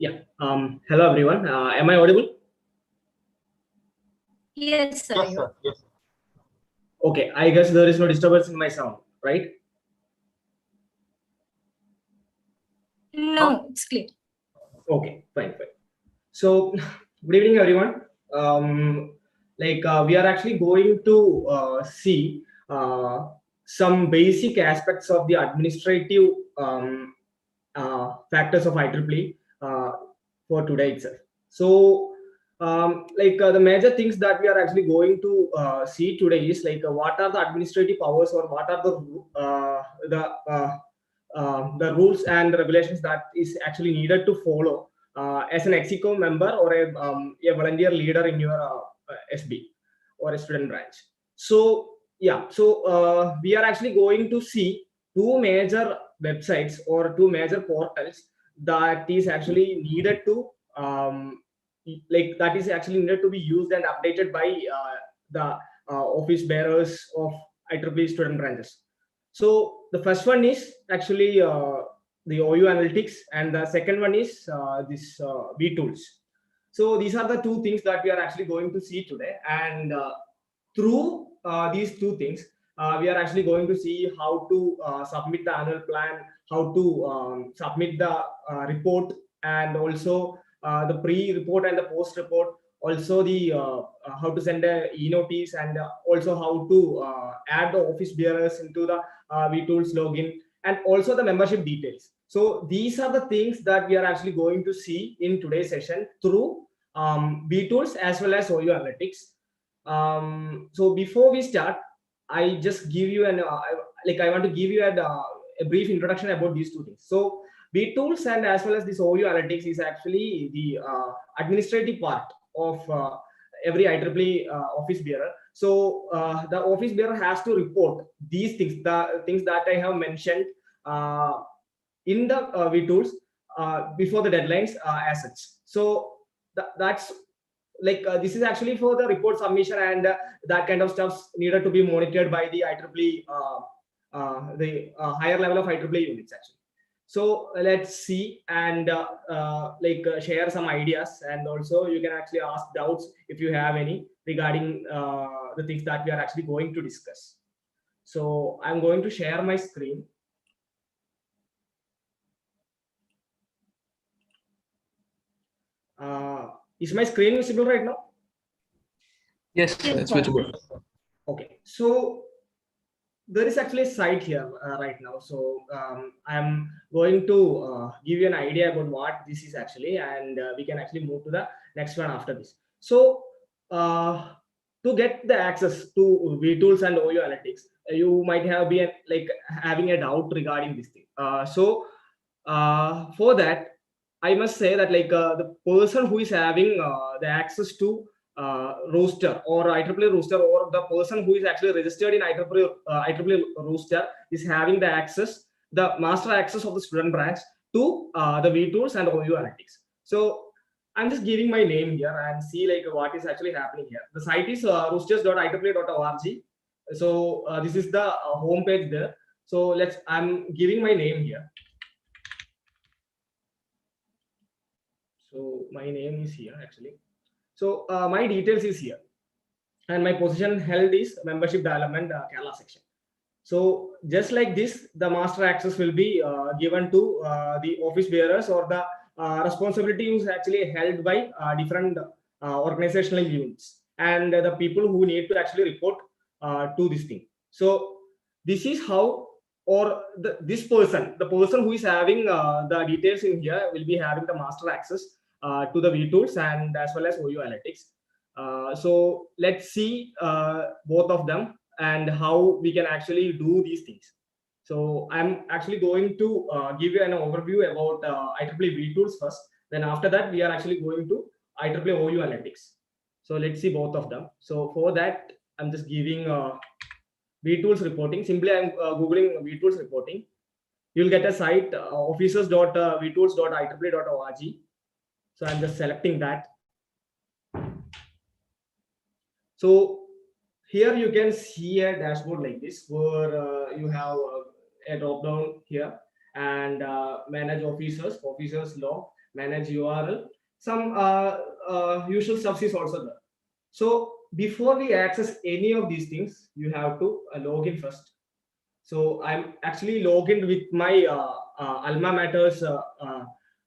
Yeah. Hello, everyone. Am I audible? Yes, sir. Yes, sir. Yes. Okay. I guess there is no disturbance in my sound, right? No, it's clear. Okay. Fine. So, good evening, everyone. We are actually going to see some basic aspects of the administrative factors of IEEE for today itself. So, the major things that we are actually going to see today is what are the administrative powers, or what are the rules and regulations that is actually needed to follow as an executive member or a volunteer leader in your SB or a student branch. So yeah, so we are actually going to see two major websites or two major portals that is actually needed to that is actually needed to be used and updated by the office bearers of IEEE student branches. So the first one is actually the OU Analytics, and the second one is this VTools. So these are the two things that we are actually going to see today, and through these two things, we are actually going to see how to submit the annual plan, how to submit the report, and also the pre-report and the post-report, also the how to send a e-notice, and also how to add the office bearers into the VTools login, and also the membership details. So these are the things that we are actually going to see in today's session through VTools as well as OU Analytics. So before we start, I just give you I want to give you a brief introduction about these two things. So VTools and as well as this OU Analytics is actually the administrative part of every IEEE office bearer. So the office bearer has to report these things, the things that I have mentioned in the VTools before the deadlines as such. So that's this is actually for the report submission, and that kind of stuff needed to be monitored by the IEEE, the higher level of IEEE units actually. So let's see and share some ideas, and also you can actually ask doubts if you have any regarding the things that we are actually going to discuss. So I'm going to share my screen. Is my screen visible right now? Yes, it's visible. Okay, so there is actually a site here right now. So I'm going to give you an idea about what this is actually, and we can actually move to the next one after this. So to get the access to VTools and OU Analytics, you might have been having a doubt regarding this thing. For that, I must say that the person who is having the access to roster or IEEE roster, or the person who is actually registered in IEEE roster is having the access, the master access of the student branch to the VTools and OU Analytics. So I'm just giving my name here and see what is actually happening here. The site is roosters.IEEE.org. So this is the home page there. So I'm giving my name here. So my name is here actually. So my details is here, and my position held is membership development Kerala section. So just like this, the master access will be given to the office bearers, or the responsibility is actually held by different organizational units, and the people who need to actually report to this thing. So this is how, or this person, the person who is having the details in here, will be having the master access to the VTools and as well as OU Analytics. So let's see both of them and how we can actually do these things. So I'm actually going to give you an overview about IEEE VTools first. Then after that, we are actually going to IEEE OU Analytics. So let's see both of them. So for that, I'm just giving VTools reporting. Simply, I'm Googling VTools reporting. You'll get a site officers.vtools.IEEE.org. So I'm just selecting that. So here you can see a dashboard like this, where you have a drop down here, and manage officers log, manage URL. Some usual stuff is also there. So before we access any of these things, you have to log in first. So I'm actually logged in with my alma mater's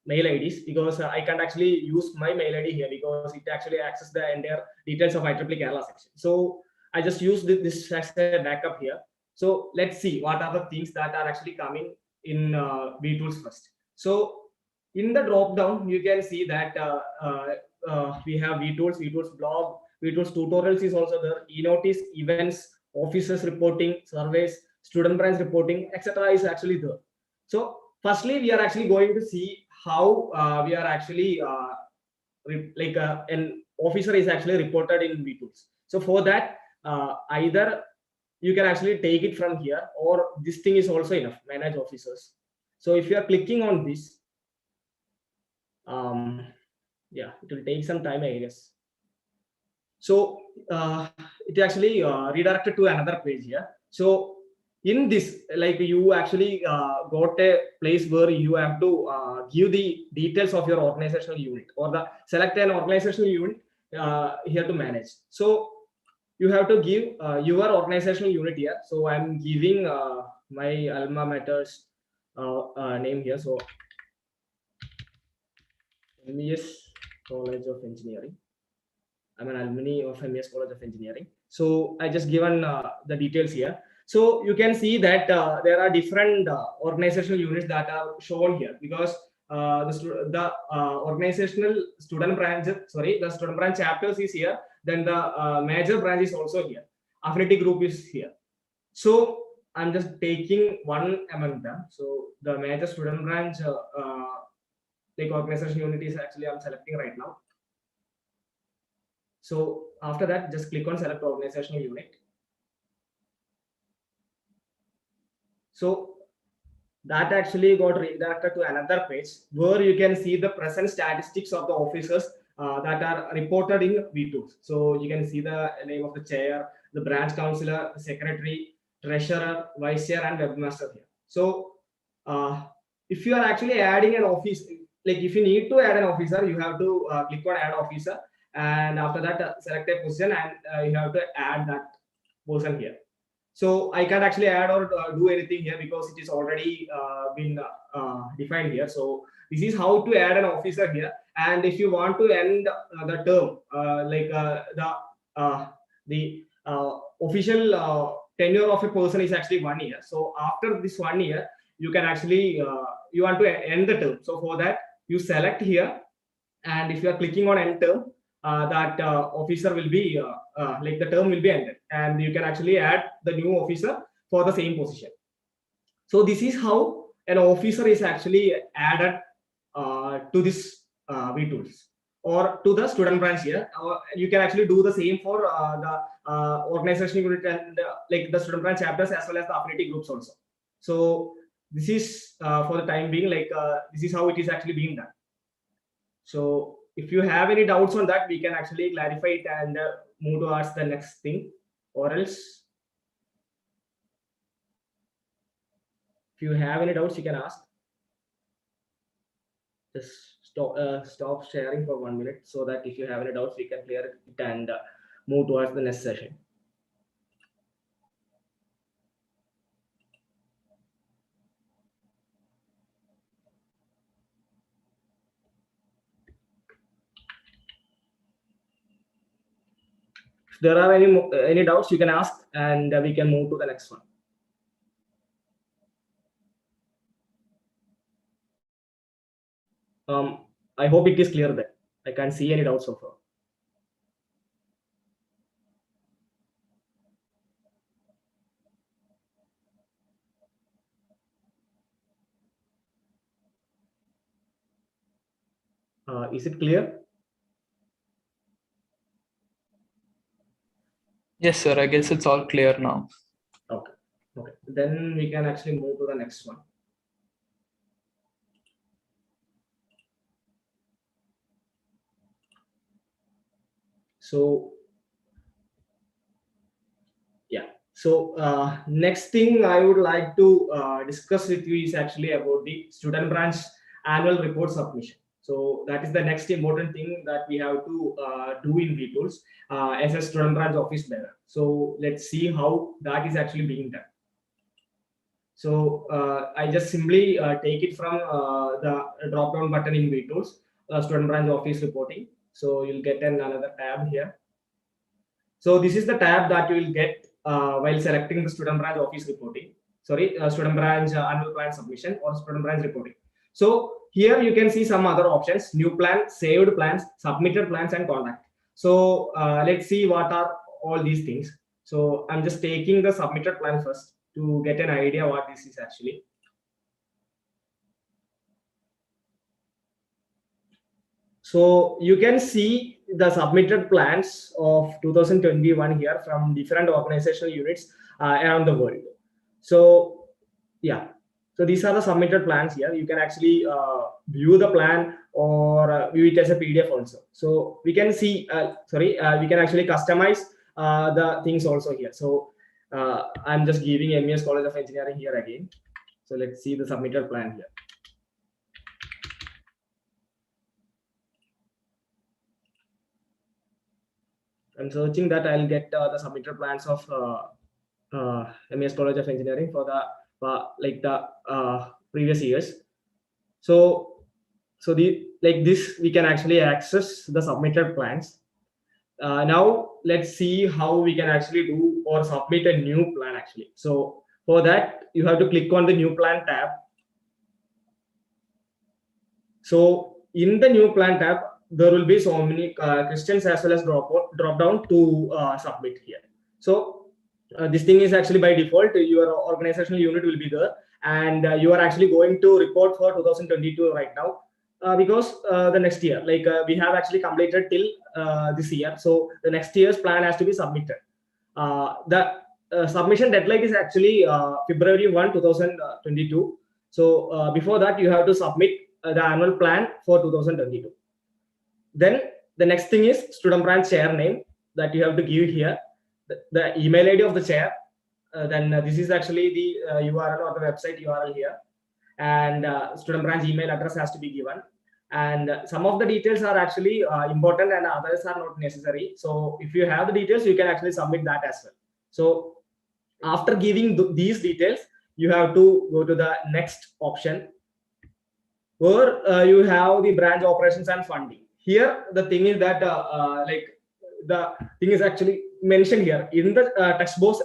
mail IDs, because I can't actually use my mail ID here because it actually access the entire details of IEEE Kerala section. So I just use this as a backup here. So let's see what are the things that are actually coming in VTools first. So in the drop down, you can see that we have VTools blog, VTools tutorials is also there, e-notice, events, officers reporting, surveys, student branch reporting, etc. is actually there. So firstly, we are actually going to see how we are actually an officer is actually reported in VTools. So for that, either you can actually take it from here, or this thing is also enough, manage officers. So if you are clicking on this, yeah, it will take some time, I guess. So it actually redirected to another page here. So in this, like, you actually got a place where you have to give the details of your organizational unit, or the select an organizational unit here to manage. So you have to give your organizational unit here. So I'm giving my alma mater's name here. So MES College of Engineering. I'm an alumni of MES College of Engineering. So I just given the details here. So you can see that there are different organizational units that are shown here, because the organizational student branch, the student branch chapters is here. Then the major branch is also here. Affinity group is here. So I'm just taking one among them. So the major student branch, like organization unit is actually I'm selecting right now. So after that, just click on select organizational unit. So that actually got redirected to another page where you can see the present statistics of the officers that are reported in VTools. So you can see the name of the chair, the branch councillor, the secretary, treasurer, vice chair, and webmaster here. So if you are actually adding an office, like if you need to add an officer, you have to click on add officer, and after that select a position, and you have to add that person here. So I can't actually add or do anything here because it is already been defined here. So this is how to add an officer here. And if you want to end the term, the official tenure of a person is actually 1 year. So after this 1 year, you can actually you want to end the term. So for that, you select here, and if you are clicking on end term, that officer will be like the term will be ended, and you can actually add the new officer for the same position. So this is how an officer is actually added to this VTools or to the student branch here. You can actually do the same for the organizational unit and like the student branch chapters, as well as the affinity groups also. So this is for the time being, like this is how it is actually being done. So if you have any doubts on that, we can actually clarify it and move towards the next thing, or else if you have any doubts, you can ask. Just stop sharing for 1 minute, so that if you have any doubts, we can clear it and move towards the next session. If there are any doubts, you can ask, and we can move to the next one. I hope it is clear that I can't see any doubts so far. Is it clear? Yes, sir. I guess it's all clear now. Okay. Okay. Then we can actually move to the next one. So yeah. So next thing I would like to discuss with you is actually about the student branch annual report submission. So that is the next important thing that we have to do in VTools as a student branch office bearer. So let's see how that is actually being done. So I just simply take it from the drop down button in VTools, student branch office reporting. So you'll get another tab here. So this is the tab that you will get while selecting the student branch office reporting. Sorry, student branch annual plan submission or student branch reporting. So here you can see some other options: new plan, saved plans, submitted plans, and contact. So let's see what are all these things. So I'm just taking the submitted plan first to get an idea what this is actually. So you can see the submitted plans of 2021 here from different organizational units around the world. So yeah, so these are the submitted plans here. You can actually view the plan or view it as a PDF also. So we can see, we can actually customize the things also here. So I'm just giving MES College of Engineering here again. So let's see the submitted plan here. I'm searching that I'll get the submitted plans of MES College of Engineering for the previous years. So the like this we can actually access the submitted plans. Now let's see how we can actually do or submit a new plan actually. So for that you have to click on the new plan tab. So in the new plan tab, there will be so many questions as well as drop down to submit here. So this thing is actually by default, your organizational unit will be there, and you are actually going to report for 2022 right now because the next year, we have actually completed till this year. So the next year's plan has to be submitted. The submission deadline is actually February 1, 2022. So before that, you have to submit the annual plan for 2022. Then the next thing is student branch chair name that you have to give here, the email ID of the chair. Then this is actually the URL or the website URL here, and student branch email address has to be given. And some of the details are actually important and others are not necessary. So if you have the details, you can actually submit that as well. So after giving these details, you have to go to the next option where you have the branch operations and funding. Here the thing is that the thing is actually mentioned here in the text box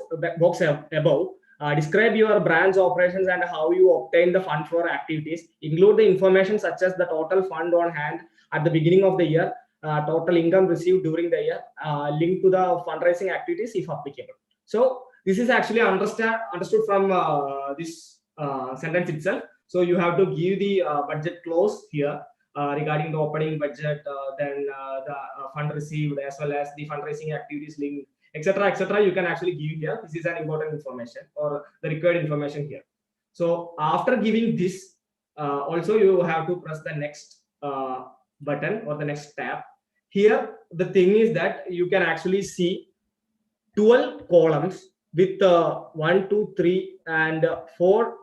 above. Describe your branch operations and how you obtain the fund for activities. Include the information such as the total fund on hand at the beginning of the year, total income received during the year, linked to the fundraising activities if applicable. So this is actually understood from this sentence itself. So you have to give the budget clause here regarding the opening budget, then the fund received, as well as the fundraising activities linked, etc., etc. You can actually give here. This is an important information or the required information here. So after giving this, also you have to press the next button or the next tab. Here the thing is that you can actually see 12 columns with 1, 2, 3, and 4.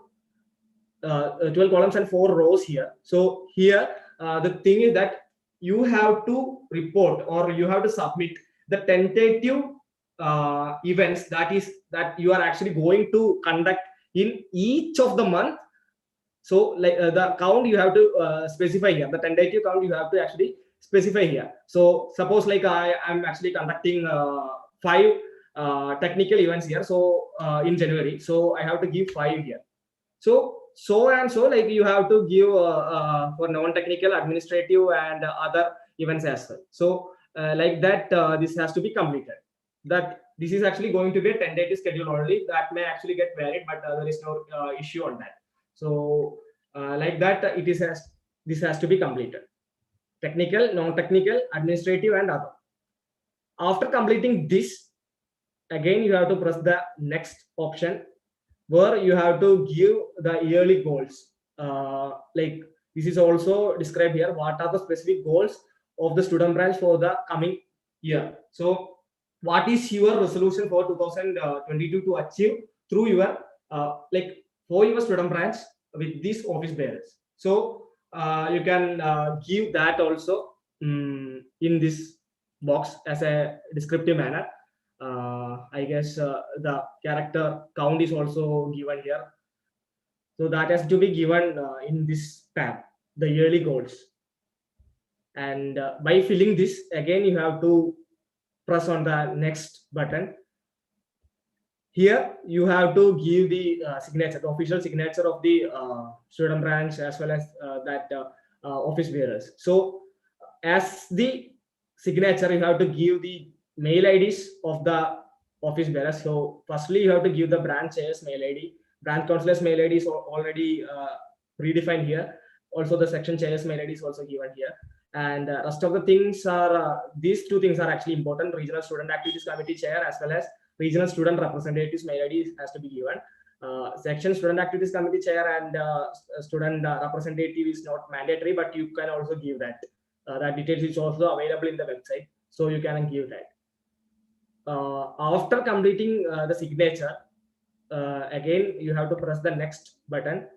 12 columns and 4 rows here. So here the thing is that you have to report or you have to submit the tentative events that you are actually going to conduct in each of the month. So the count you have to specify here, the tentative count you have to actually specify here. So suppose I am actually conducting 5 technical events here, so in January, so I have to give 5 here. So you have to give for non-technical, administrative, and other events as well. So this has to be completed. That this is actually going to be a tentative schedule only. That may actually get varied, but there is no issue on that. So this has to be completed. Technical, non-technical, administrative, and other. After completing this, again you have to press the next option, where you have to give the yearly goals. This is also described here. What are the specific goals of the student branch for the coming year? So what is your resolution for 2022 to achieve through your like for your student branch with these office bearers. So you can give that also in this box as a descriptive manner. I guess the character count is also given here, so that has to be given in this tab, the yearly goals. And by filling this, again you have to press on the next button. Here you have to give the signature, the official signature of the student branch as well as that office bearers. So as the signature, you have to give the mail IDs of the office bearers. So firstly, you have to give the branch chair's mail ID. Branch councillor's mail ID is already predefined here. Also, the section chair's mail ID is also given here. And rest of the things are these two things are actually important: regional student activities committee chair as well as regional student representatives mail ID has to be given. Section student activities committee chair and student representative is not mandatory, but you can also give that. That details is also available in the website, so you can give that. After completing the signature, again you have to press the next button.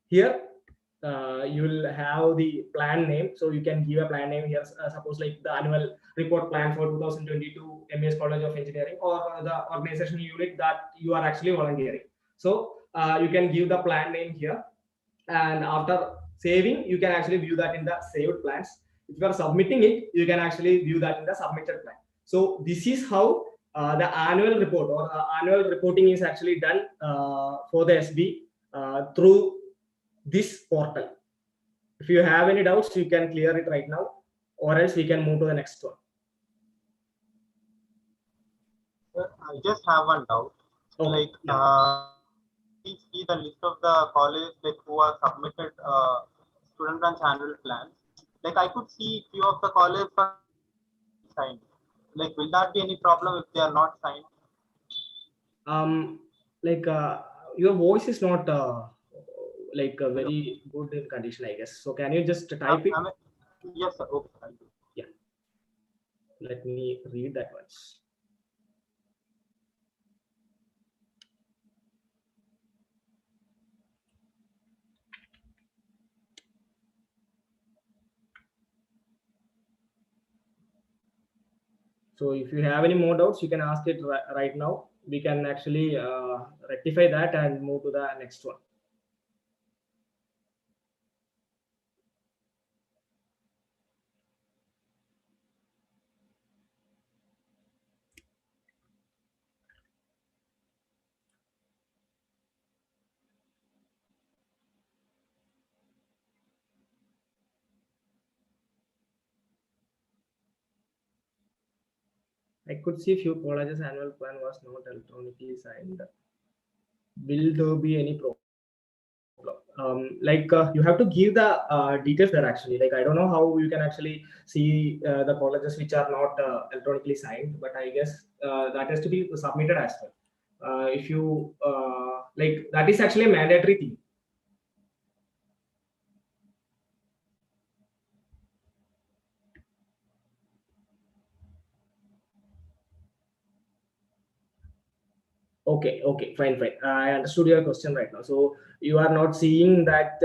Here you will have the plan name, so you can give a plan name here, suppose like the annual report plan for 2022 MES College of Engineering, or the organization unit that you are actually volunteering. So you can give the plan name here, and after saving you can actually view that in the saved plans. If you are submitting it, you can actually view that in the submitted plan. So this is how the annual report or annual reporting is actually done for the SB through this portal. If you have any doubts, you can clear it right now, or else we can move to the next one. I just have one doubt. Okay. Like, we see the list of the colleges like who are submitted student branch annual plans. Like, I could see few of the colleges are signed. Like, will that be any problem if they are not signed? Like your voice is not like very good in condition, I guess. So can you just type it? Yes, sir. Okay. Yeah. Let me read that once. So if you have any more doubts, you can ask it right now. We can actually rectify that and move to the next one. I could see few colleges annual plan was not electronically signed. Will there be any problem? Like you have to give the details there actually. Like I don't know how you can actually see the colleges which are not electronically signed, but I guess that has to be submitted as well. If you like, that is actually a mandatory thing. Okay, fine. I understood your question right now. So you are not seeing that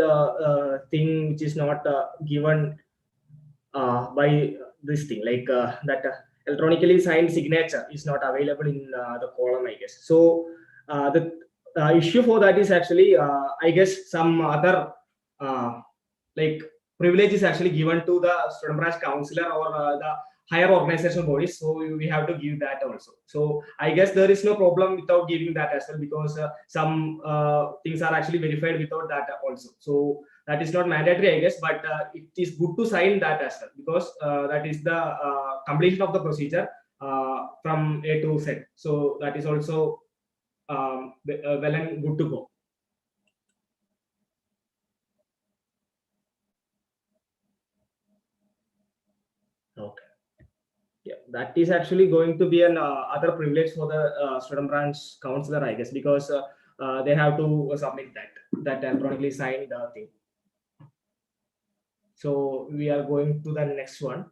thing which is not given by this thing, like that electronically signed signature is not available in the column, I guess. So the issue for that is actually, I guess, some other like privilege is actually given to the student branch counselor or the higher organizational bodies, so we have to give that also. So I guess there is no problem without giving that as well, because some things are actually verified without that also. So that is not mandatory, I guess, but it is good to sign that as well, because that is the completion of the procedure from A to Z. So that is also well and good to go. Okay. Yeah, that is actually going to be an other privilege for the student branch counselor, I guess, because they have to submit that electronically signed thing. So we are going to the next one.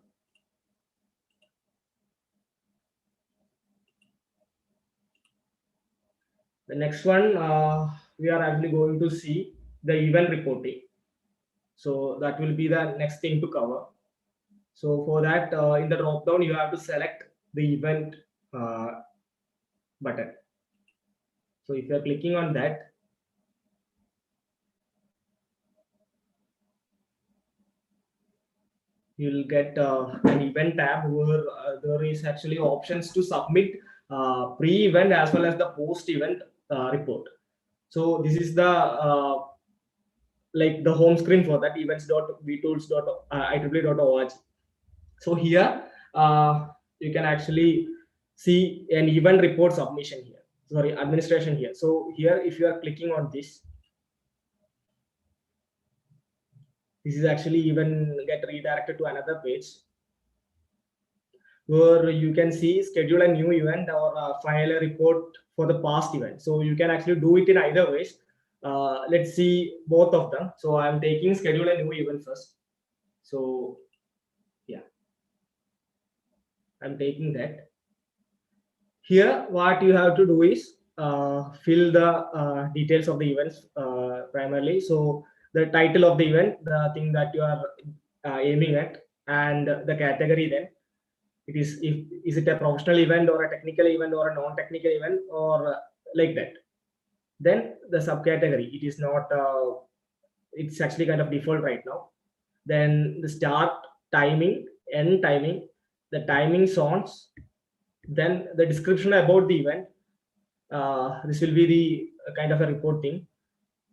The next one, we are actually going to see the event reporting. So that will be the next thing to cover. So for that, in the drop down, you have to select the event button. So if you are clicking on that, you will get an event tab where there is actually options to submit pre-event as well as the post-event report. So this is the like the home screen for that, events.vtools.IEEE.org. So here you can actually see an event report submission here, sorry, administration here. So here, if you are clicking on this is actually even get redirected to another page where you can see schedule a new event or file a report for the past event. So you can actually do it in either ways. Let's see both of them. So I'm taking schedule a new event first. So yeah, I'm taking that. Here, what you have to do is fill the details of the events primarily. So the title of the event, the thing that you are aiming at, and the category. Then it is it a professional event or a technical event or a non-technical event or like that. Then the subcategory, it is not. It's actually kind of default right now. Then the start timing, end timing, the timing zones, then the description about the event. This will be the kind of a reporting,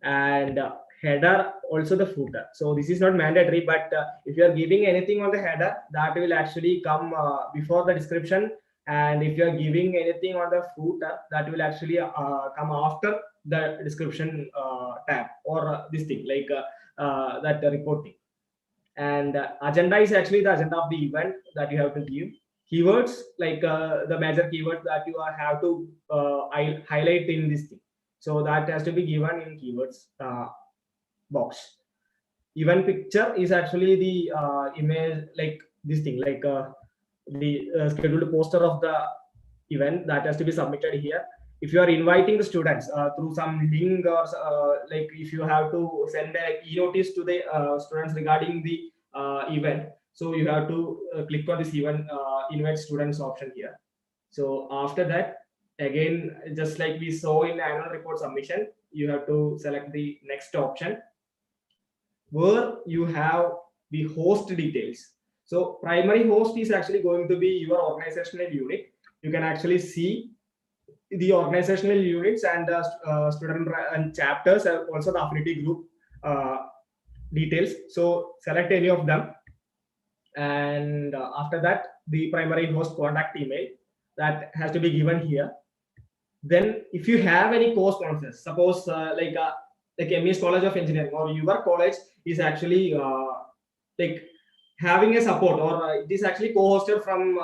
and header, also the footer. So this is not mandatory, but if you are giving anything on the header, that will actually come before the description, and if you are giving anything on the footer, that will actually come after the description tab, or this thing like that reporting. And agenda is actually the agenda of the event that you have to give. Keywords, like the major keywords that you have to highlight in this thing, so that has to be given in keywords box. Event picture is actually the image, like this thing, like the scheduled poster of the event that has to be submitted here. If you are inviting the students through some link, or like if you have to send a e-notice to the students regarding the event, so you have to click on this event invite students option here. So after that, again, just like we saw in annual report submission, you have to select the next option where you have the host details. So primary host is actually going to be your organizational unit. You can actually see the organizational units and student and chapters, also the affinity group details. So select any of them, and after that, the primary host contact email that has to be given here. Then if you have any co-sponsors, suppose like MES College of Engineering or your college is actually like having a support, or it is actually co-hosted from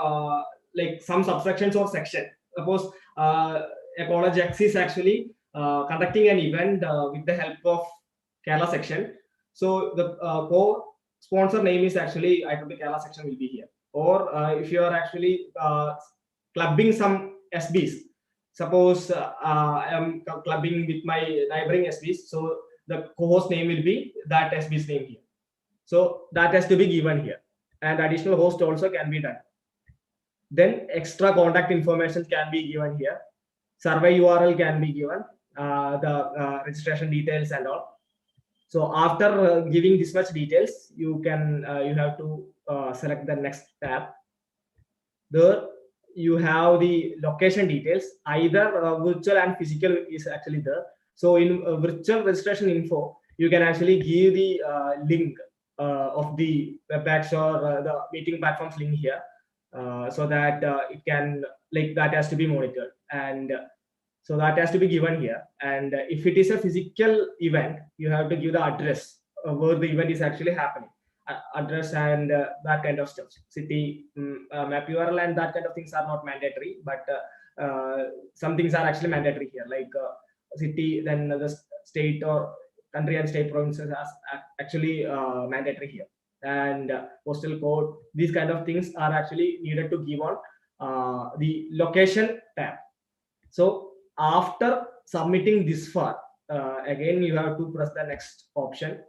like some subsections or section. Suppose a college X is actually conducting an event with the help of Kerala section. So the co-sponsor name is actually IEEE Kerala section will be here. Or if you are actually clubbing some SBs, suppose I am clubbing with my neighboring SBs, so the co-host name will be that SB's name here. So that has to be given here, and additional host also can be done. Then extra contact information can be given here. Survey URL can be given, the registration details and all. So after giving this much details, you can you have to select the next tab. There you have the location details, either virtual and physical is actually there. So in virtual registration info, you can actually give the link of the WebEx or the meeting platforms link here, so that it can, like, that has to be monitored, and so that has to be given here. And if it is a physical event, you have to give the address where the event is actually happening, address and that kind of stuff. City, map URL and that kind of things are not mandatory, but some things are actually mandatory here, like city, then the state or country and state provinces are actually mandatory here, and postal code. These kind of things are actually needed to give on the location tab. So after submitting this far, again you have to press the next option.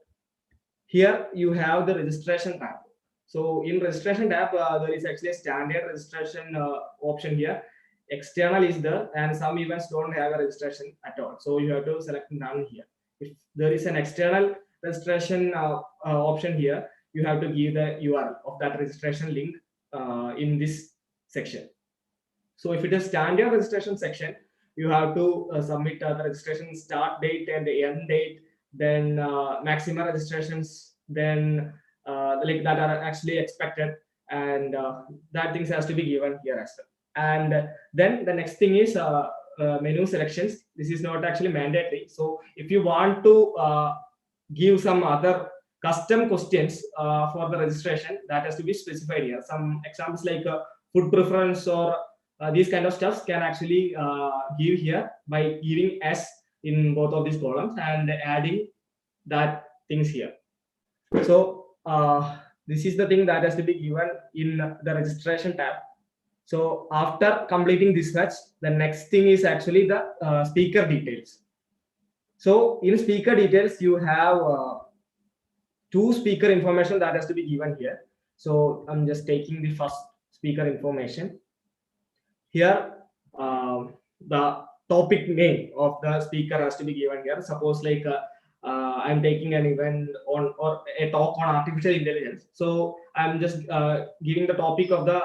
Here you have the registration tab. So in registration tab, there is actually a standard registration option here. External is there, and some events don't have a registration at all. So you have to select none here. If there is an external registration option here, you have to give the URL of that registration link in this section. So if it is standard registration section, you have to submit the registration start date and the end date, then maximum registrations, then like that are actually expected, and that things has to be given here as well. And then the next thing is menu selections. This is not actually mandatory. So if you want to give some other custom questions for the registration, that has to be specified here. Some examples like food preference or these kind of stuffs can actually give here by giving S in both of these columns and adding that things here. So this is the thing that has to be given in the registration tab. So after completing this much, the next thing is actually the speaker details. So in speaker details, you have two speaker information that has to be given here. So I'm just taking the first speaker information. Here, the topic name of the speaker has to be given here. Suppose like I'm taking an event on or a talk on artificial intelligence. So I'm just giving the topic of the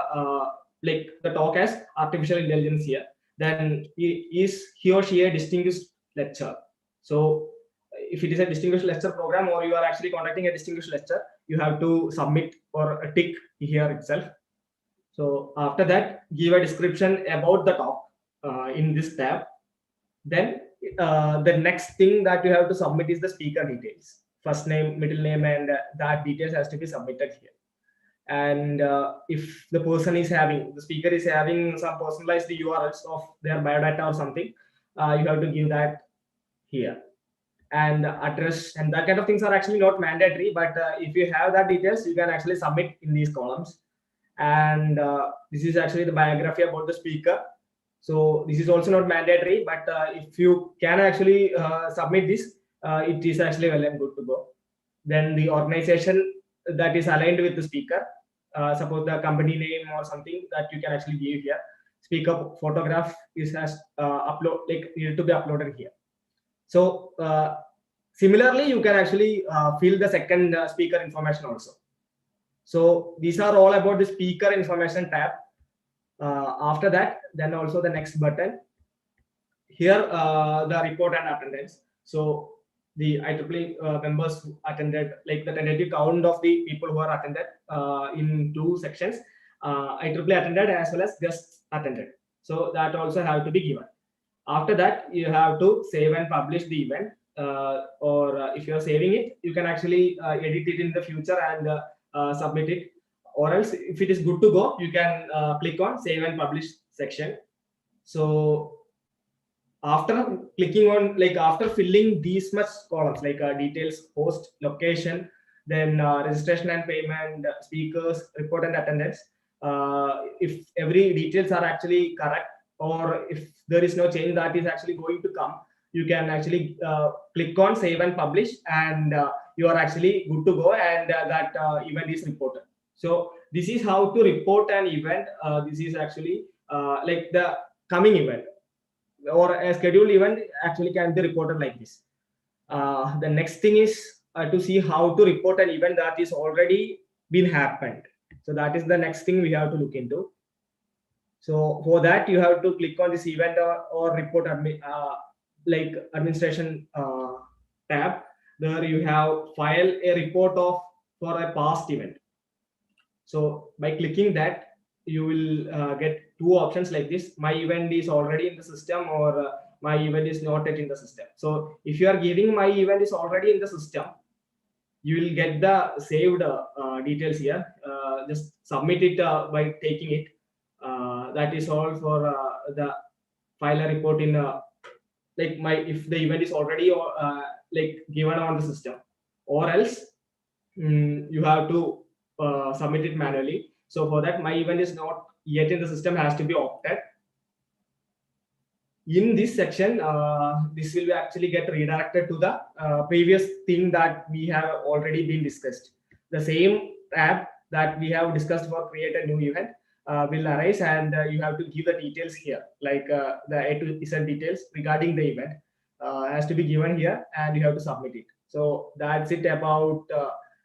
like the talk as artificial intelligence here. Then is he or she a distinguished lecturer? So if it is a distinguished lecture program or you are actually conducting a distinguished lecture, you have to submit or a tick here itself. So after that, give a description about the talk in this tab. Then the next thing that you have to submit is the speaker details, first name, middle name, and that details has to be submitted here. And if the person is having, the speaker is having some personalized URLs of their biodata or something, you have to give that here. And address and that kind of things are actually not mandatory, but if you have that details, you can actually submit in these columns. And this is actually the biography about the speaker. So this is also not mandatory, but if you can actually submit this, it is actually well and good to go. Then the organization that is aligned with the speaker, suppose the company name or something that you can actually give here. Speaker photograph is has upload like needed to be uploaded here. So similarly, you can actually fill the second speaker information also. So these are all about the speaker information tab. After that, then also the next button here, the report and attendance. So the IEEE members who attended, like the tentative count of the people who are attended in two sections, IEEE attended as well as guests attended. So that also have to be given. After that, you have to save and publish the event, or if you're saving it, you can actually edit it in the future and submit it. Or else, if it is good to go, you can click on save and publish section. So after clicking on, like after filling these much columns, like details, host, location, then registration and payment, speakers, report and attendance, if every details are actually correct, or if there is no change that is actually going to come, you can actually click on save and publish, and you are actually good to go, and that event is reported. So this is how to report an event. This is actually like the coming event or a scheduled event actually can be reported like this. The next thing is to see how to report an event that is already been happened. So that is the next thing we have to look into. So for that, you have to click on this event or report like administration tab. There you have file a report of for a past event. So by clicking that, you will get two options like this: my event is already in the system, or my event is not yet in the system. So if you are giving my event is already in the system, you will get the saved details here. Just submit it by taking it. That is all for the file a report in like my, if the event is already like given on the system, or else you have to submit it manually. So for that, my event is not yet in the system has to be opted. in this section, this will actually get redirected to the previous thing that we have already been discussed. The same tab that we have discussed for create a new event will arise, and you have to give the details here, like the A to Z details regarding the event has to be given here, and you have to submit it. So that's it about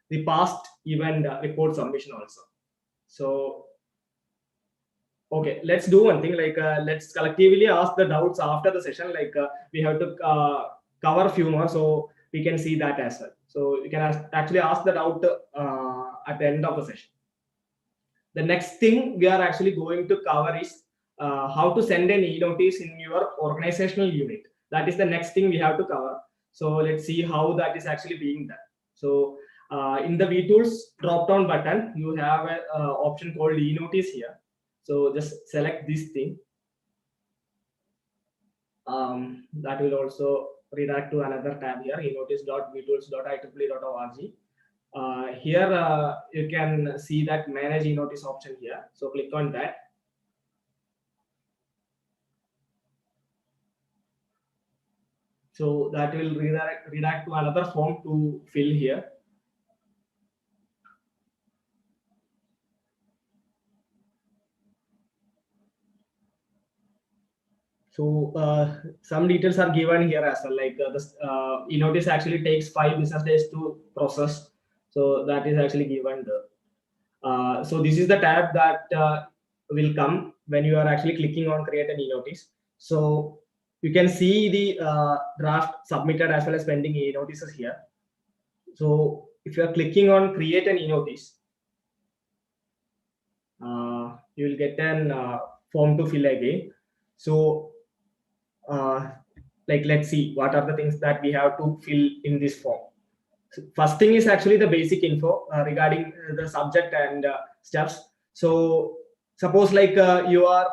the past event report submission also. So okay, let's do one thing, like let's collectively ask the doubts after the session, like we have to cover a few more so we can see that as well. So you can actually ask the doubt at the end of the session. The next thing we are actually going to cover is how to send an e-notice in your organizational unit. That is the next thing we have to cover. So let's see how that is actually being done. So in the VTools drop-down button, you have an option called e-notice here. So just select this thing. That will also redirect to another tab here, enotice.vtools.ieee.org. Here you can see that manage e-notice option here. So click on that. So that will redirect to another form to fill here. So some details are given here as well, like this e-notice actually takes 5 business days to process. So that is actually given there. So this is the tab that will come when you are actually clicking on create an e-notice. So you can see the draft submitted as well as pending e-notices here. So if you are clicking on create an e-notice, you will get an form to fill again. So like let's see what are the things that we have to fill in this form. So first thing is actually the basic info regarding the subject and steps. So suppose like you are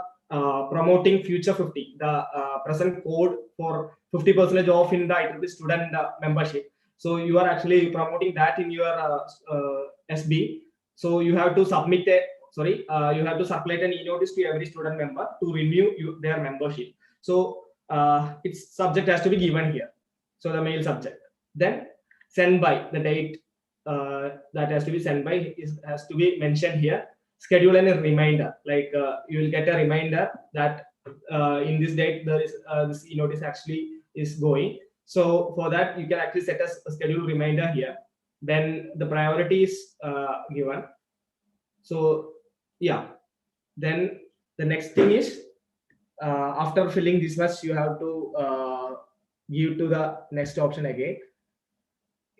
promoting Future 50, the present code for 50% off in the IEEE student membership. So you are actually promoting that in your SB. So you have to submit a you have to circulate an e-notice to every student member to renew their membership. So its subject has to be given here. So the mail subject. Then send by, the date that has to be sent by has to be mentioned here. Schedule and a reminder, like you will get a reminder that in this date there is this e-notice actually is going. So for that you can actually set a schedule reminder here. Then the priority is given. So yeah, then the next thing is after filling this much, you have to give to the next option again.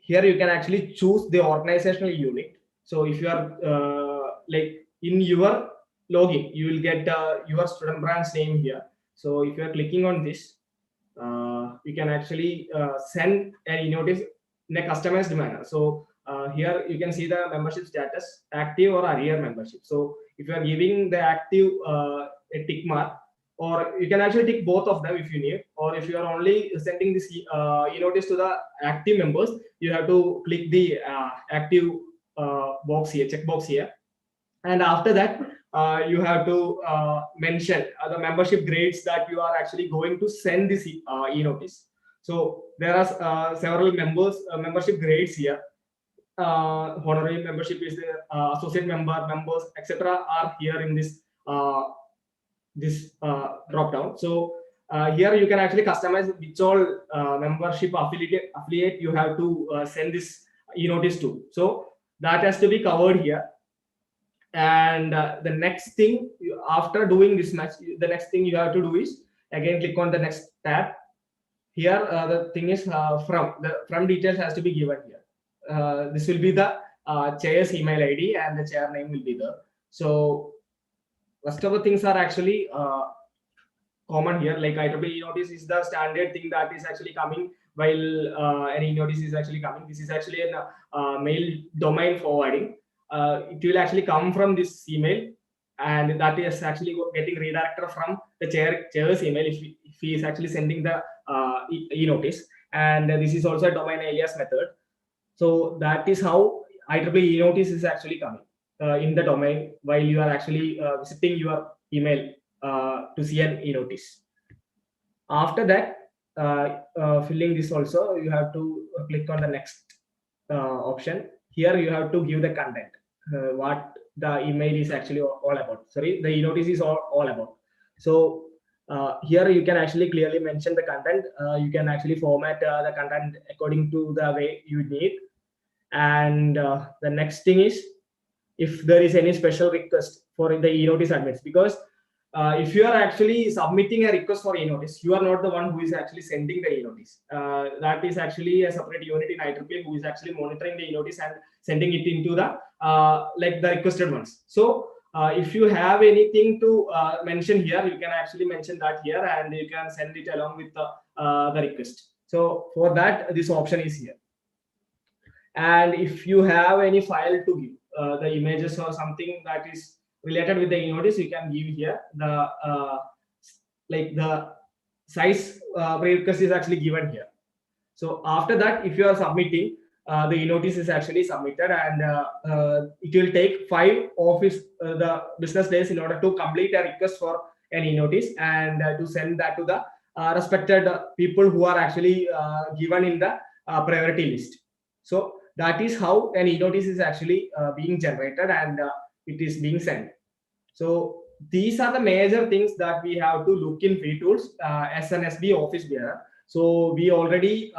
Here you can actually choose the organizational unit. So if you are like in your login, you will get your student branch name here. So if you are clicking on this, you can actually send an e-notice in a customized manner. So here you can see the membership status, active or arrear membership. So if you are giving the active a tick mark, or you can actually tick both of them if you need, or if you are only sending this e-notice to the active members, you have to click the active box here, checkbox here, and after that you have to mention the membership grades that you are actually going to send this e-notice. So there are several membership grades here. Honorary membership is there, associate members, etc. are here in this drop down. So here you can actually customize which all membership affiliate you have to send this e-notice to. So that has to be covered here. And the next thing after doing this much, the next thing you have to do is again click on the next tab. Here the thing is from details has to be given here. This will be the chair's email ID and the chair name will be there. So rest of the things are actually common here. Like IEEE notice is the standard thing that is actually coming while any notice is actually coming. This is actually a mail domain forwarding. It will actually come from this email, and that is actually getting redirected from the chair's email if he is actually sending the e-notice. And this is also a domain alias method. So that is how IEEE notice is actually coming in the domain while you are actually visiting your email to see an e-notice. After that, filling this also, you have to click on the next option. Here you have to give the content, what the email is actually all about. Sorry, the e-notice is all about. So here you can actually clearly mention the content. You can actually format the content according to the way you need. And the next thing is, if there is any special request for the e-notice admits, because if you are actually submitting a request for e-notice, you are not the one who is actually sending the e-notice. That is actually a separate unit in IEEE who is actually monitoring the e-notice and sending it into the like the requested ones. So if you have anything to mention here, you can actually mention that here, and you can send it along with the request. So for that, this option is here. And if you have any file to give, the images or something that is related with the e-notice, you can give here. The like the size pre-request is actually given here. So after that, if you are submitting, the e-notice is actually submitted, and it will take 5 office the business days in order to complete a request for an e-notice, and to send that to the respected people who are actually given in the priority list. So that is how an e-notice is actually being generated, and it is being sent. So these are the major things that we have to look in VTools as an SB office bearer. So we already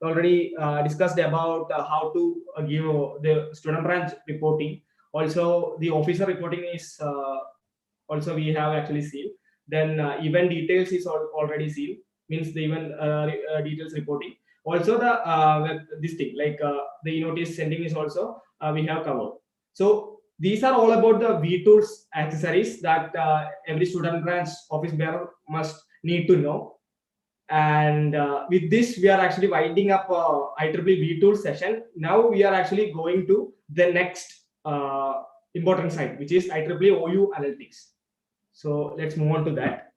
already discussed about how to give the student branch reporting. Also, the officer reporting is also we have actually seen. Then event details is already seen, means the event details reporting. Also the this thing like the e-notice sending is also we have covered. So these are all about the VTools accessories that every student branch office bearer must need to know. And with this, we are actually winding up IEEE VTools session. Now we are actually going to the next important side, which is IEEE OU analytics. So let's move on to that.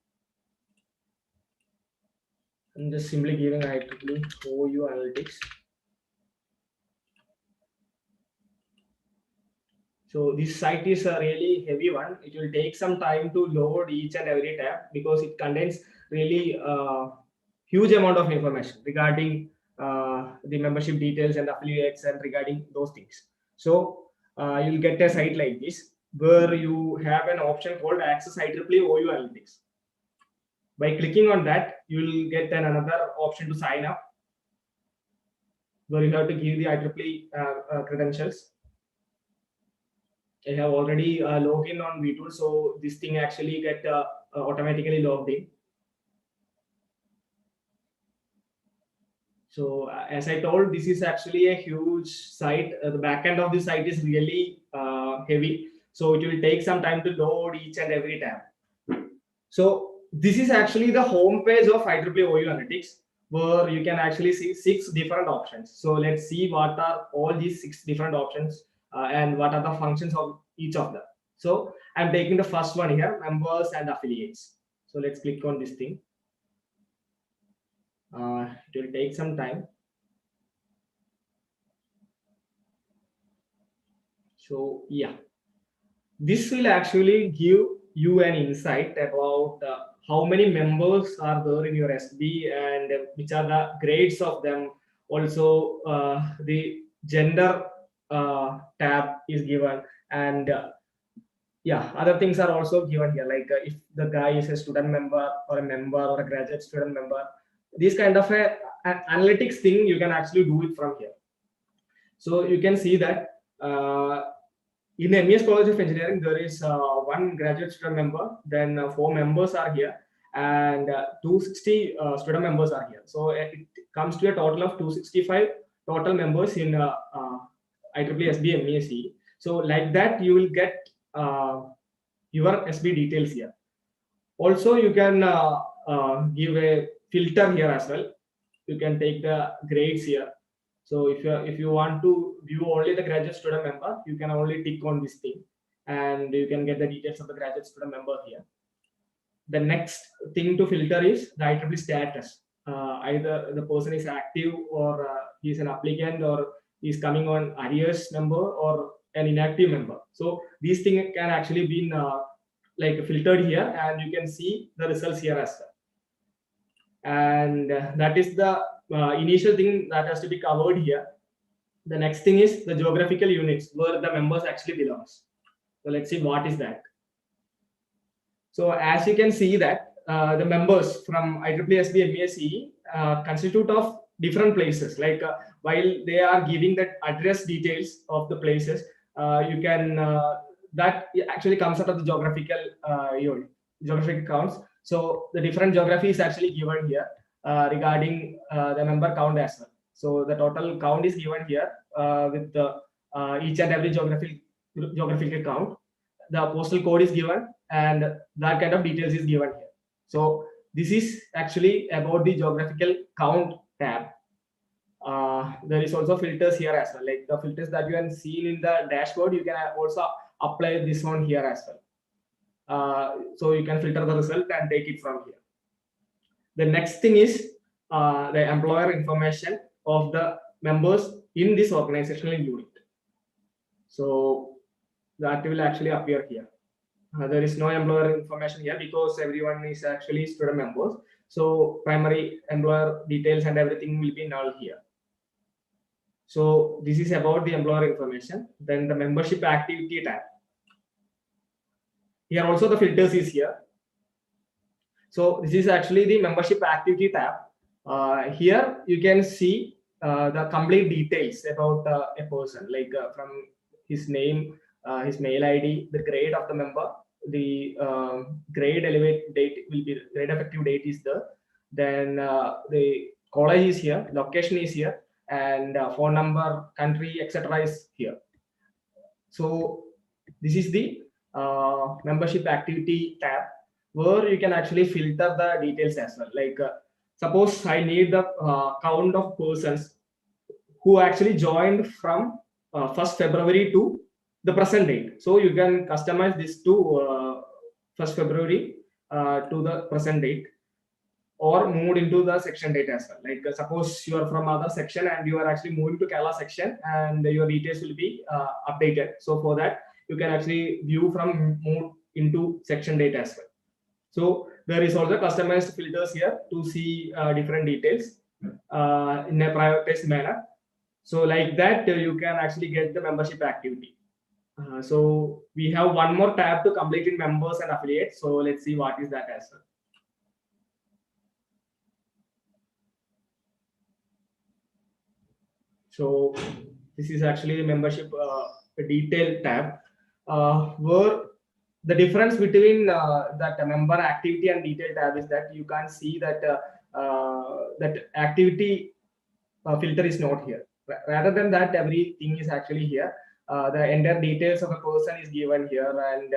I'm just simply giving IEEE OU analytics. So this site is a really heavy one. It will take some time to load each and every tab because it contains really huge amount of information regarding the membership details and affiliates and regarding those things. So you'll get a site like this where you have an option called Access IEEE OU Analytics. By clicking on that, you will get another option to sign up, where you have to give the IEEE credentials. I have already logged in on VTools, so this thing actually get automatically logged in. So as I told, this is actually a huge site. The backend of this site is really heavy, so it will take some time to load each and every tab. So this is actually the home page of IEEE OU Analytics, where you can actually see 6 different options. So let's see what are all these 6 different options and what are the functions of each of them. So I'm taking the first one here, members and affiliates. So let's click on this thing. It will take some time. So yeah, this will actually give you an insight about how many members are there in your SB and which are the grades of them. Also, the gender tab is given, and yeah, other things are also given here, like if the guy is a student member or a member or a graduate student member. This kind of a analytics thing you can actually do it from here. So you can see that in MES College of Engineering, there is 1 graduate student member, then 4 members are here, and 260 student members are here. So it comes to a total of 265 total members in IEEE SB MESE. So like that, you will get your SB details here. Also, you can give a filter here as well. You can take the grades here. So if you want to view only the graduate student member, you can only tick on this thing, and you can get the details of the graduate student member here. The next thing to filter is the IEEE status. Either the person is active, or he's an applicant, or he's coming on arrears member, or an inactive member. So these things can actually be like filtered here, and you can see the results here as well. and that is the initial thing that has to be covered here. The next thing is the geographical units where the members actually belongs. So let's see what is that. So as you can see that the members from IEEE SB MESCE constitute of different places. Like while they are giving that address details of the places, you can that actually comes out of the geographical unit, geographic counts. So the different geography is actually given here regarding the member count as well. So the total count is given here with the each and every geographical count. The postal code is given, and that kind of details is given here. So this is actually about the geographical count tab. There is also filters here as well, like the filters that you have seen in the dashboard. You can also apply this one here as well. So you can filter the result and take it from here. The next thing is the employer information of the members in this organizational unit. So that will actually appear here. There is no employer information here because everyone is actually student members. So primary employer details and everything will be null here. So this is about the employer information. Then the membership activity tab. Here also the filters is here. So this is actually the membership activity tab. Here you can see the complete details about a person, like from his name, his mail ID, the grade of the member, the grade elevate date will be, grade effective date is there. Then the college is here, location is here, and phone number, country, etc. is here. So this is the membership activity tab, where you can actually filter the details as well. Like suppose I need the count of persons who actually joined from 1st February to the present date. So you can customize this to 1st February to the present date, or moved into the section date as well. Like suppose you are from other section and you are actually moving to Kerala section, and your details will be updated. So for that, you can actually view from moved into section date as well. So there is also customized filters here to see different details in a prioritized manner. So like that, you can actually get the membership activity. So we have one more tab to complete in members and affiliates. So let's see what is that as well. So this is actually the membership detail tab, where the difference between that member activity and detail tab is that you can't see that that activity filter is not here. Rather than that, everything is actually here. The entire details of a person is given here, and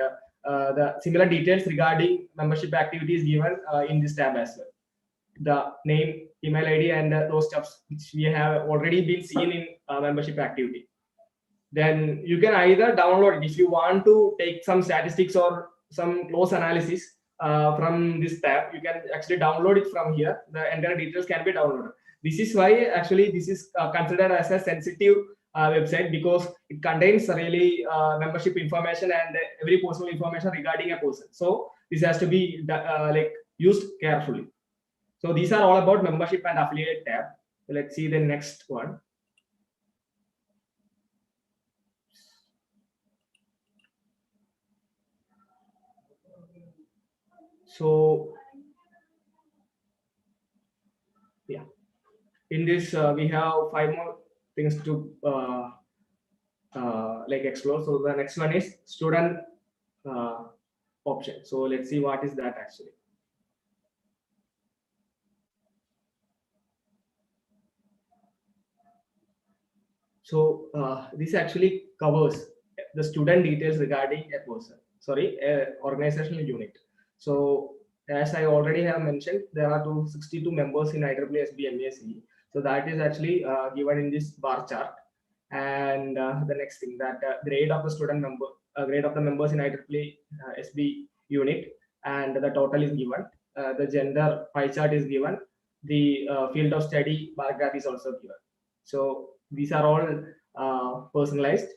the similar details regarding membership activity is given in this tab as well. The name, email ID, and those stuffs which we have already been seen in membership activity. Then you can either download it if you want to take some statistics or some close analysis from this tab. You can actually download it from here. The entire details can be downloaded. This is why actually this is considered as a sensitive website, because it contains really membership information and every personal information regarding a person. So this has to be like used carefully. So these are all about membership and affiliate tab. So let's see the next one. So yeah, in this we have 5 more things to like explore. So the next one is student option. So let's see what is that actually. So this actually covers the student details regarding a person, sorry, a organizational unit. So as I already have mentioned, there are 262 members in IEEE SB MESCE. So that is actually given in this bar chart. And the next thing, that grade of the student member, grade of the members in IEEE SB unit, and the total is given. The gender pie chart is given. The field of study bar graph is also given. So these are all personalized,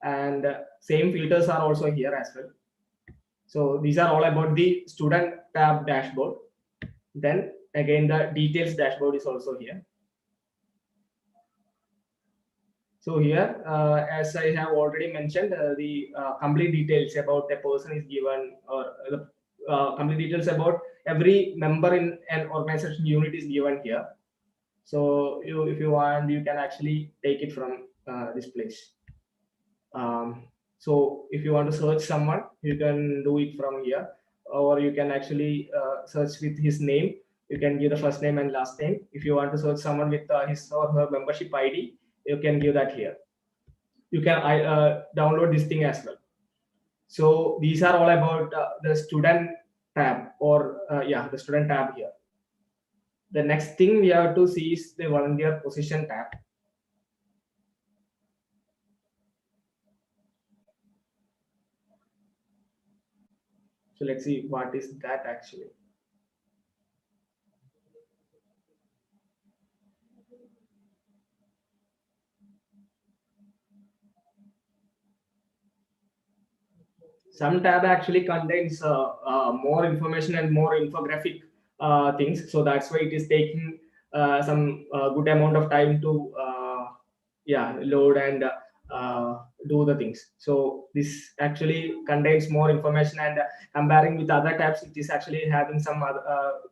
and same filters are also here as well. So these are all about the student tab dashboard. Then again, the details dashboard is also here. So here, as I have already mentioned, the complete details about a person is given, or the complete details about every member in an organization unit is given here. So if you want, you can actually take it from this place. So if you want to search someone, you can do it from here, or you can actually search with his name. You can give the first name and last name. If you want to search someone with his or her membership ID, you can give that here. You can download this thing as well. So these are all about the student tab, or the student tab here. The next thing we have to see is the volunteer position tab. So let's see what is that actually. Some tab actually contains more information and more infographic things. So that's why it is taking some good amount of time to load and do the things. So this actually contains more information, and comparing with other tabs, it is actually having some other,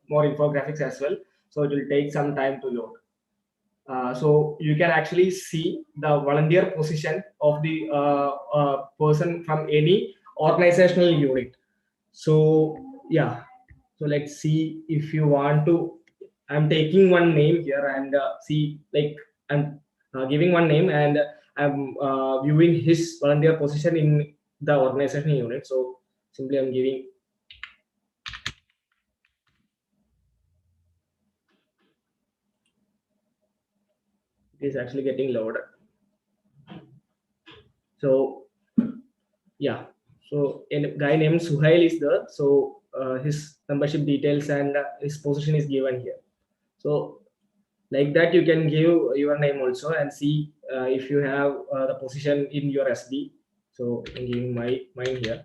more infographics as well. So it will take some time to load. So you can actually see the volunteer position of the person from any organizational unit. So yeah, so let's see. If you want to, I'm taking one name here and see, like, I'm giving one name, and I'm viewing his volunteer position in the organizational unit. So simply I'm giving. It is actually getting loaded. So yeah, so a guy named Suhail is there. So his membership details and his position is given here. So like that, you can give your name also and see if you have the position in your SB. So I'm giving mine here.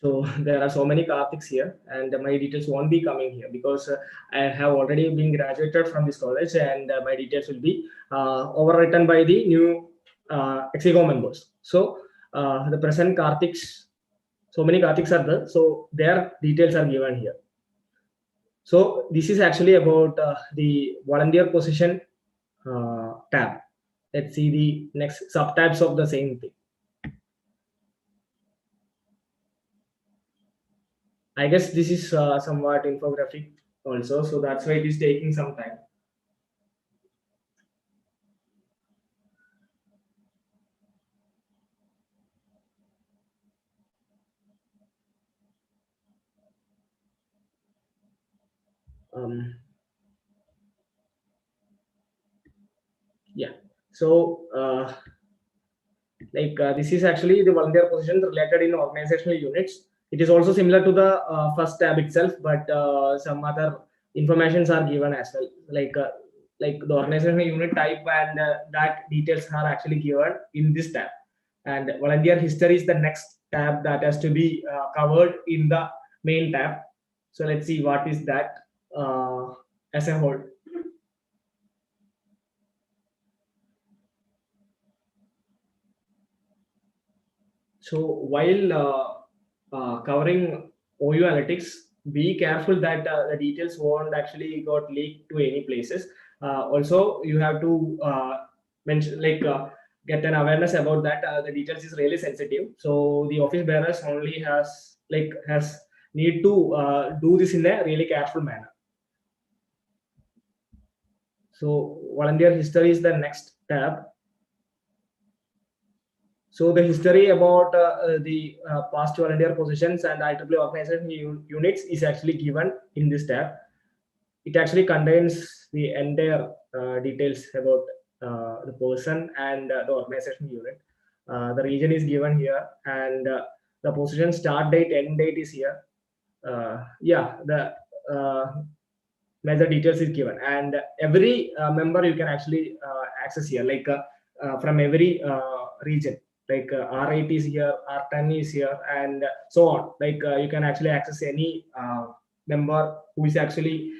So there are so many Kartiks here, and my details won't be coming here because I have already been graduated from this college, and my details will be overwritten by the new Exigo members. So the present Kartiks, so many Kartiks are there, so their details are given here. So this is actually about the volunteer position tab. Let's see the next subtabs of the same thing. I guess this is somewhat infographic also, so that's why it is taking some time. Yeah, so this is actually the volunteer position related in organizational units. It is also similar to the first tab itself, but some other informations are given as well, like the organizational unit type, and that details are actually given in this tab. And volunteer history is the next tab that has to be covered in the main tab. So let's see what is that as a whole. So while covering OU analytics, be careful that the details won't actually got leaked to any places. Also, you have to mention, get an awareness about that. The details is really sensitive. So the office bearers only has need to do this in a really careful manner. So volunteer history is the next tab. So the history about the past volunteer positions and IEEE organization units is actually given in this tab. It actually contains the entire details about the person and the organization unit. The region is given here, and the position start date, end date is here. The major details is given, and every member you can actually access here, from every region. like R8 is here, R10 is here, and so on. Like you can actually access any member who is actually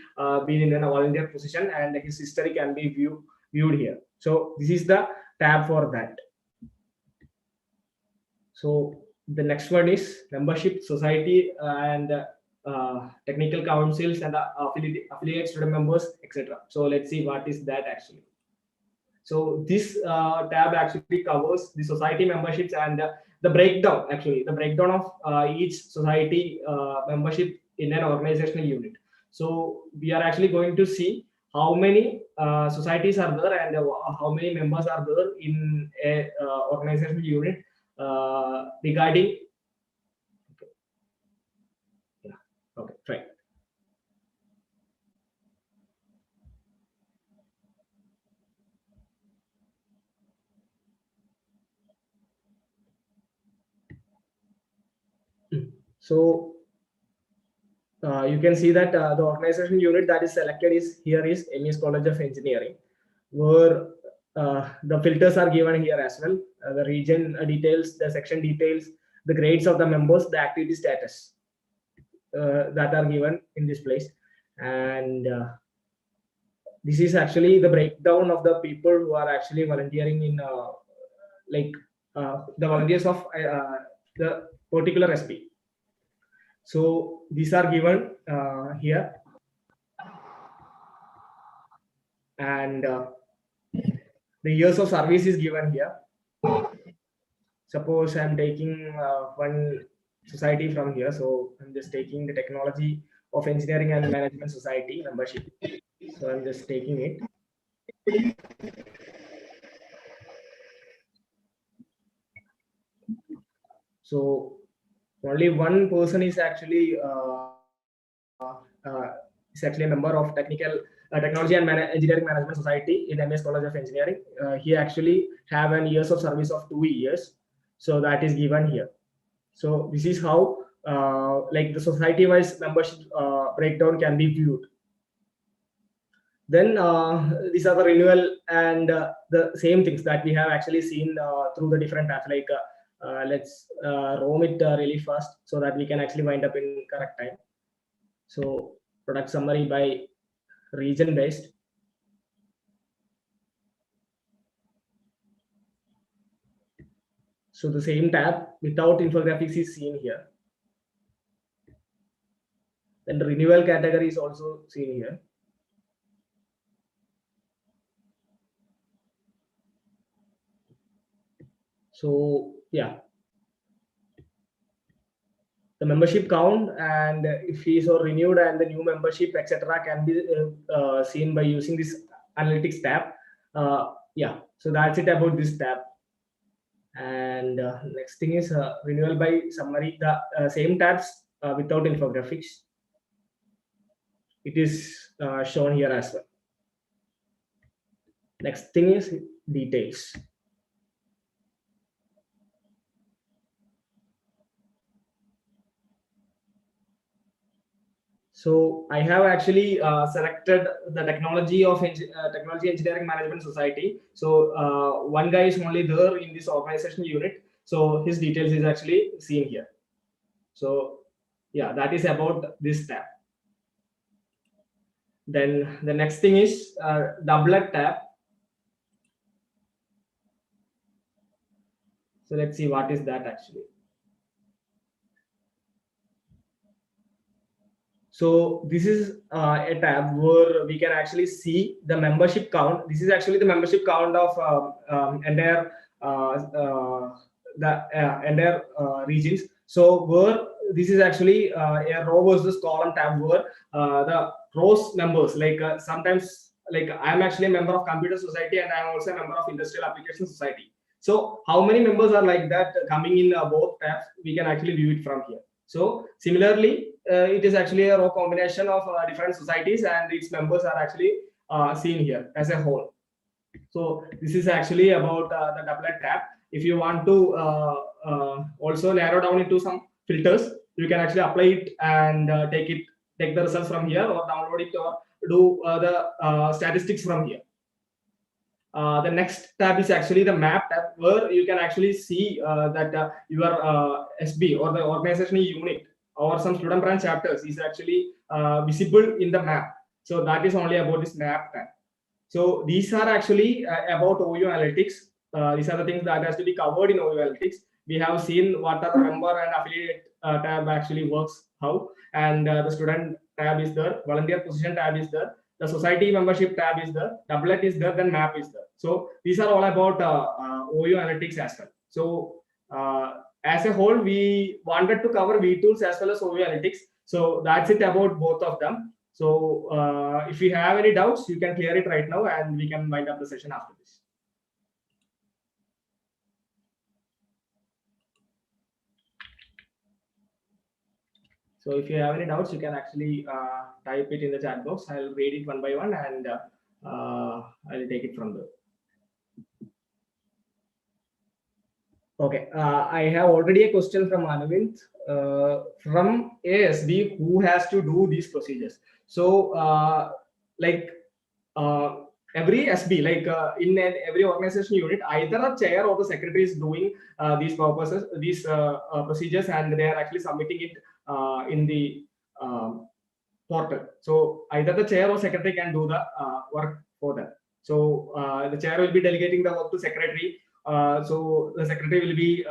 been in a volunteer position, and his history can be viewed here. So this is the tab for that. So the next one is membership, society, and technical councils and affiliate student members, etc. So let's see what is that actually. So this tab actually covers the society memberships and the breakdown, actually the breakdown of each society membership in an organizational unit. So we are actually going to see how many societies are there and how many members are there in a organizational unit regarding. Okay. Yeah. Okay. Right. So you can see that the organization unit that is selected is here is MES College of Engineering, where the filters are given here as well. The region details, the section details, the grades of the members, the activity status that are given in this place. And this is actually the breakdown of the people who are actually volunteering in like the volunteers of the particular SP. So these are given here, and the years of service is given here. Suppose I'm taking one society from here, so I'm just taking the Technology of Engineering and Management Society membership. So I'm just taking it. So only one person is actually a member of Technology and Engineering Management Society in MS College of Engineering. He actually have an years of service of 2 years, so that is given here. So this is how like the society-wise membership breakdown can be viewed. Then these are the renewal and the same things that we have actually seen through the different tabs. Like let's roam it really fast so that we can actually wind up in correct time. So product summary by region based. So the same tab without infographics is seen here. Then the renewal category is also seen here. So yeah, the membership count and if fees are renewed and the new membership, etc., can be seen by using this analytics tab. Yeah, so that's it about this tab. And next thing is renewal by summary. The same tabs without infographics. It is shown here as well. Next thing is details. So I have actually selected the Technology Engineering Management Society. So one guy is only there in this organization unit. So his details is actually seen here. So yeah, that is about this tab. Then the next thing is doublet tab. So let's see what is that actually. So this is a tab where we can actually see the membership count. This is actually the membership count of entire entire regions. So where this is actually a row versus column tab where the rows members, like sometimes like I'm actually a member of Computer Society and I'm also a member of Industrial Application Society. So how many members are like that coming in both tabs, we can actually view it from here. So similarly, it is actually a row combination of different societies and its members are actually seen here as a whole. So this is actually about the doublet tab. If you want to also narrow down into some filters, you can actually apply it and take the results from here or download it or do the statistics from here. The next tab is actually the map tab, where you can actually see that your SB or the organizational unit or some student branch chapters is actually visible in the map. So that is only about this map tab. So these are actually about OU analytics. These are the things that has to be covered in OU analytics. We have seen what are the member and affiliate tab actually works how, and the student tab is there, volunteer position tab is there, the society membership tab is there, doublet is there, then map is there. So these are all about OU analytics as well. So as a whole, we wanted to cover VTools as well as OU analytics. So that's it about both of them. So if you have any doubts, you can clear it right now, and we can wind up the session after this. So if you have any doubts, you can actually type it in the chat box. I'll read it one by one, and I'll take it from there. Okay, I have already a question from Anvind from ASB, who has to do these procedures. So like every SB, like in every organization unit, either a chair or the secretary is doing these purposes, these procedures, and they are actually submitting it in the portal. So either the chair or secretary can do the work for them. So the chair will be delegating the work to secretary. So the secretary will be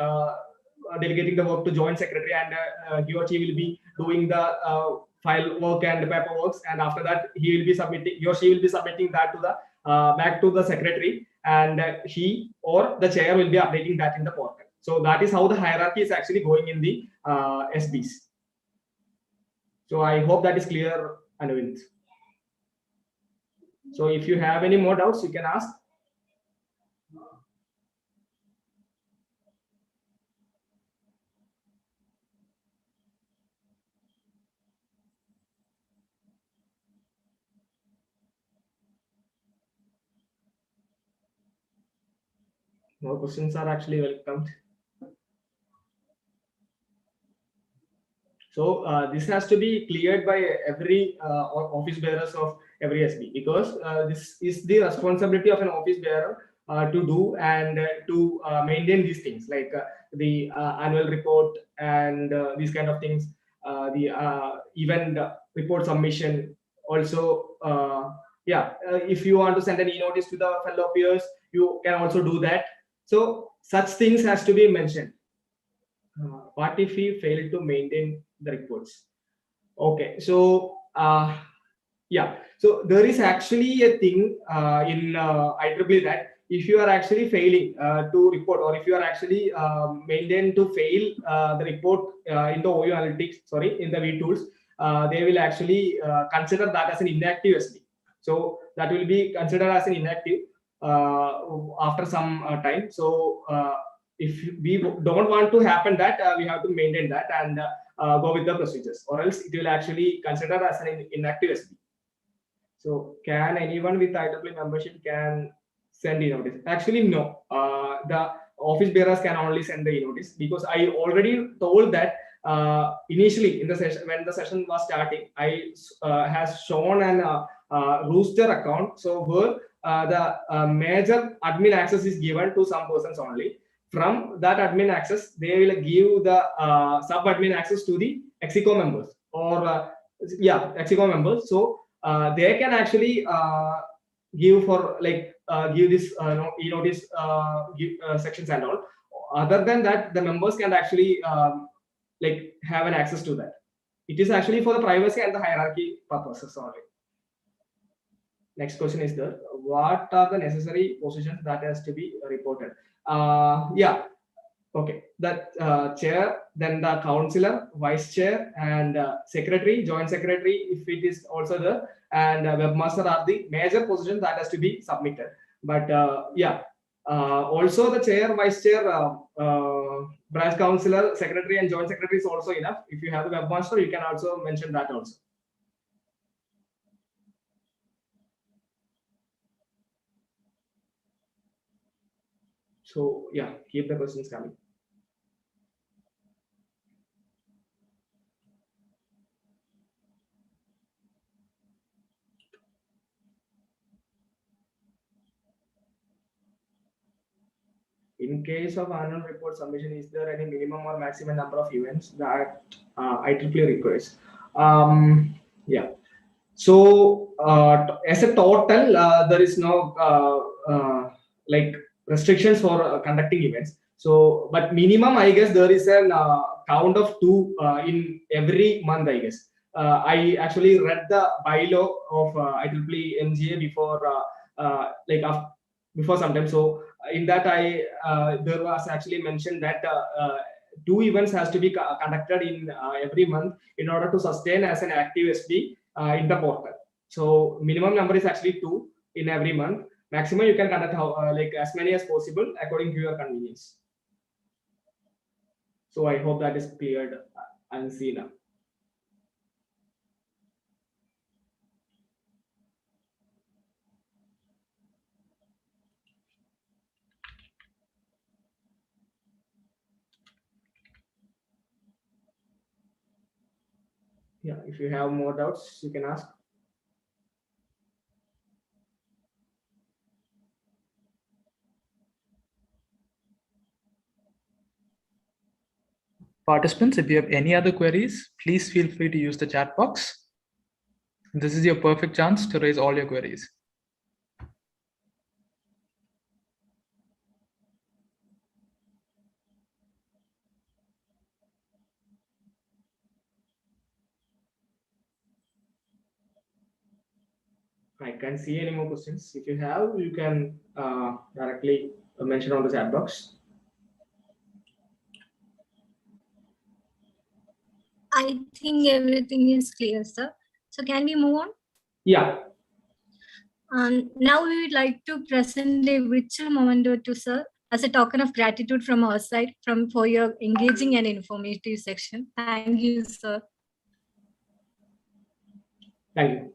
delegating the work to joint secretary, and he or she will be doing the file work and the paperwork. And after that, he or she will be submitting that to the back to the secretary, and he or the chair will be updating that in the portal. So that is how the hierarchy is actually going in the SBs. So I hope that is clear, Anvind. So if you have any more doubts, you can ask. More questions are actually welcomed. So this has to be cleared by every office bearers of every SB, because this is the responsibility of an office bearer to do and to maintain these things, like the annual report and these kind of things, the event report submission. Also, if you want to send an e-notice to the fellow peers, you can also do that. So such things has to be mentioned. What if we fail to maintain the reports? Okay, so so there is actually a thing in IEEE that if you are actually failing to report, or if you are actually maintained to fail the report in the OU analytics, in the VTools, they will actually consider that as an inactive SB. So that will be considered as an inactive after some time. So if we don't want to happen that, we have to maintain that and go with the procedures, or else it will actually consider as an inactive SB. So can anyone with IEEE membership can send e-notice? Actually, no. The office bearers can only send the e-notice, because I already told that initially in the session, when the session was starting, I has shown an rooster account. So where the major admin access is given to some persons only. From that admin access, they will give the sub-admin access to the Exico members, or Exico members. So they can actually give for give this e-notice sections and all. Other than that, the members can actually have an access to that. It is actually for the privacy and the hierarchy purposes only. Next question is there. What are the necessary positions that has to be reported? Okay, that chair, then the counselor, vice chair, and secretary, joint secretary, if it is also there, and webmaster are the major positions that has to be submitted. But also the chair, vice chair, branch counselor, secretary, and joint secretary is also enough. If you have the webmaster, you can also mention that also. So yeah, keep the questions coming. in case of annual report submission, is there any minimum or maximum number of events that IEEE requires? Yeah. So as a total, there is no like restrictions for conducting events. So, but minimum, I guess there is a count of 2 in every month, I guess. I actually read the bylaw of IEEE MGA before, like before some time. So in that, there was actually mentioned that 2 events has to be conducted in every month in order to sustain as an active SB in the portal. So minimum number is actually 2 in every month. Maximum you can conduct like as many as possible according to your convenience. So I hope that is cleared and seen now. Yeah, if you have more doubts, you can ask. Participants, if you have any other queries, please feel free to use the chat box. This is your perfect chance to raise all your queries. I can't see any more questions. If you have, you can directly mention on the chat box. I think everything is clear, sir. So can we move on? Yeah. Now we would like to present a virtual memento to sir as a token of gratitude from our side for your engaging and informative section. Thank you, sir. Thank you.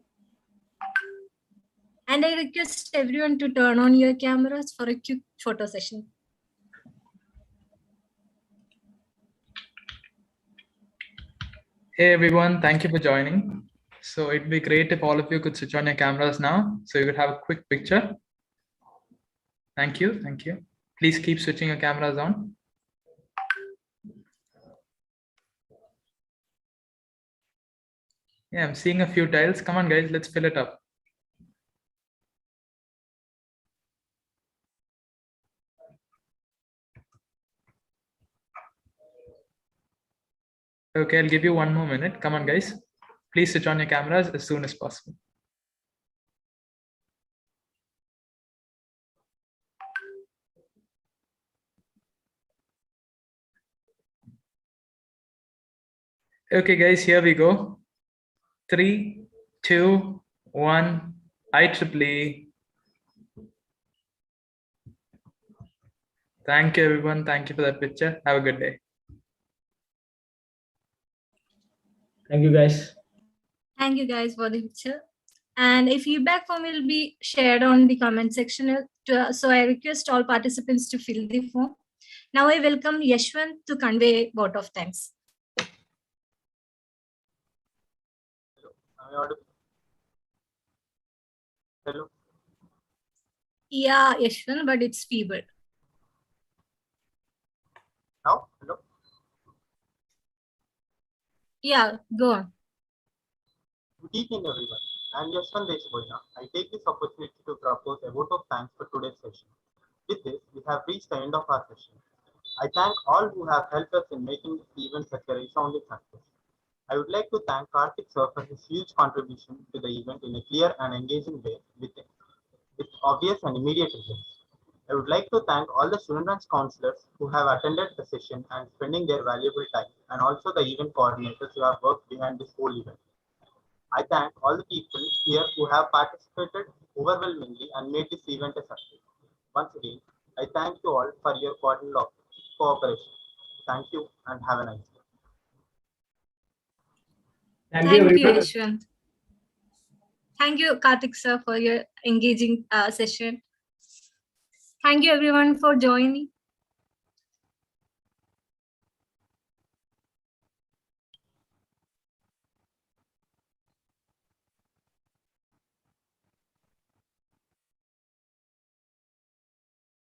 And I request everyone to turn on your cameras for a quick photo session. Hey everyone, thank you for joining. So it'd be great if all of you could switch on your cameras now, so you could have a quick picture. Thank you, thank you. Please keep switching your cameras on. Yeah, I'm seeing a few tiles. Come on guys, let's fill it up. Okay, I'll give you 1 more minute. Come on guys. Please switch on your cameras as soon as possible. Okay guys, here we go. 3, 2, 1, IEEE. Thank you everyone. Thank you for that picture. Have a good day. Thank you guys. Thank you guys for the picture. And a feedback form will be shared on the comment section. So I request all participants to fill the form. Now I welcome Yashwant to convey a vote of thanks. Hello. Yeah, Yashwant, but it's feeble. Now, hello. Yeah, go on. Good evening, everyone. I'm Yashwant Deshboina. I take this opportunity to propose a vote of thanks for today's session. With this, we have reached the end of our session. I thank all who have helped us in making this event such a resounding success. I would like to thank Karthik sir for his huge contribution to the event in a clear and engaging way with obvious and immediate results. I would like to thank all the student branch counselors who have attended the session and spending their valuable time, and also the event coordinators who have worked behind this whole event. I thank all the people here who have participated overwhelmingly and made this event a success. Once again, I thank you all for your cooperation. Thank you and have a nice day. Thank you, everyone. Yashwant. Thank you, Karthik sir, for your engaging session. Thank you everyone for joining.